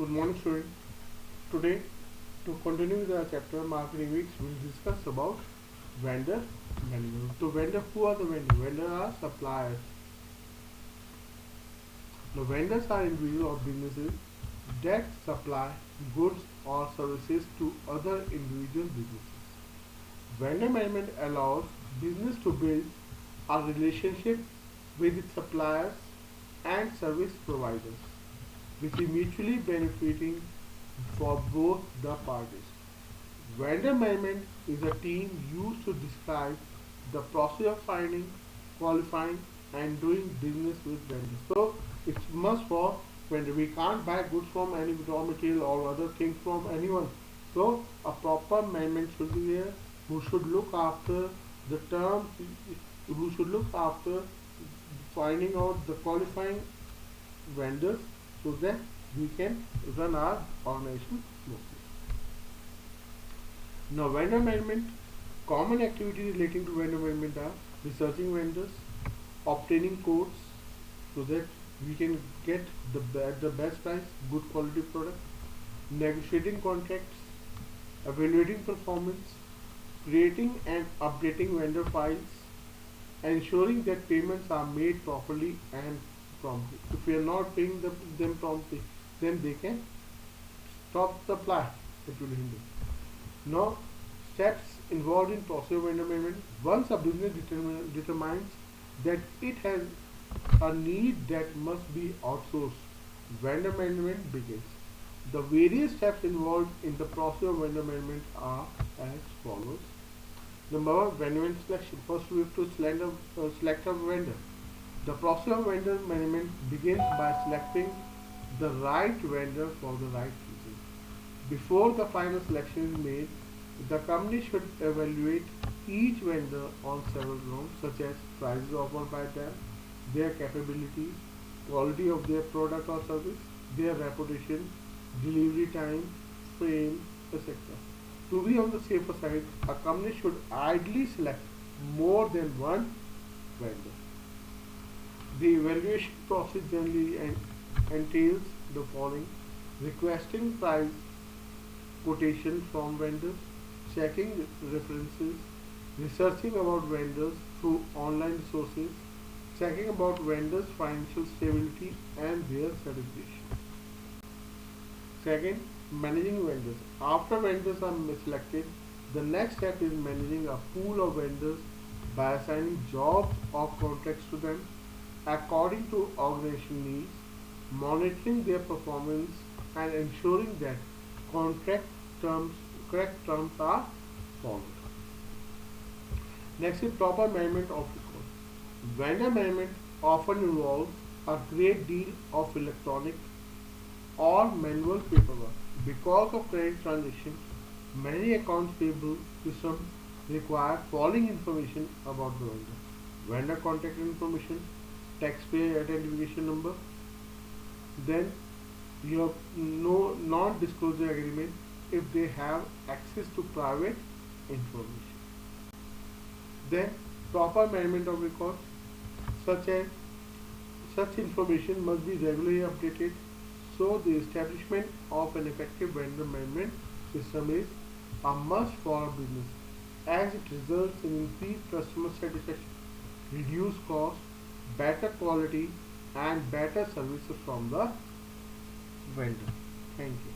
Good morning, student. Today, to continue the chapter marketing weeks, we'll discuss about vendor management. So, who are the vendor? Vendor are suppliers. The vendors are individuals or businesses that supply goods or services to other individual businesses. Vendor management allows business to build a relationship with its suppliers and service providers, which is mutually benefiting for both the parties. Vendor management is a term used to describe the process of finding, qualifying, and doing business with vendors. So it's must for vendor. We can't buy goods from any raw material or other things from anyone. So a proper management should be there who should look after the terms, who should look after finding out the qualifying vendors so that we can run our organization smoothly. Now, vendor management, common activities relating to vendor management are researching vendors, obtaining quotes so that we can get the best price, good quality product, negotiating contracts, evaluating performance, creating and updating vendor files, ensuring that payments are made properly and promptly. If we are not paying them promptly, then they can stop the supply. It will hinder. Now, steps involved in process of vendor management. Once a business determines that it has a need that must be outsourced, vendor management begins. The various steps involved in the process of vendor management are as follows. Number one, vendor selection. First, we have to select a vendor. The process of vendor management begins by selecting the right vendor for the right reason. Before the final selection is made, the company should evaluate each vendor on several grounds such as prices offered by them, their capabilities, quality of their product or service, their reputation, delivery time, frame, etc. To be on the safer side, a company should ideally select more than one vendor. The evaluation process generally entails the following: requesting price quotation from vendors, checking references, researching about vendors through online resources, checking about vendors' financial stability and their certification. Second, managing vendors. After vendors are selected, the next step is managing a pool of vendors by assigning jobs or contracts to them according to organization needs, monitoring their performance, and ensuring that contract terms, correct terms are followed. Next is proper management of records. Vendor management often involves a great deal of electronic or manual paperwork. Because of credit transactions, many accounts payable systems require following information about the vendor: vendor contact information, taxpayer identification number, then your no non-disclosure agreement if they have access to private information. Then proper management of records, such as such information must be regularly updated. So the establishment of an effective vendor management system is a must for a business as it results in increased customer satisfaction, reduced cost, better quality, and better services from the vendor. Thank you.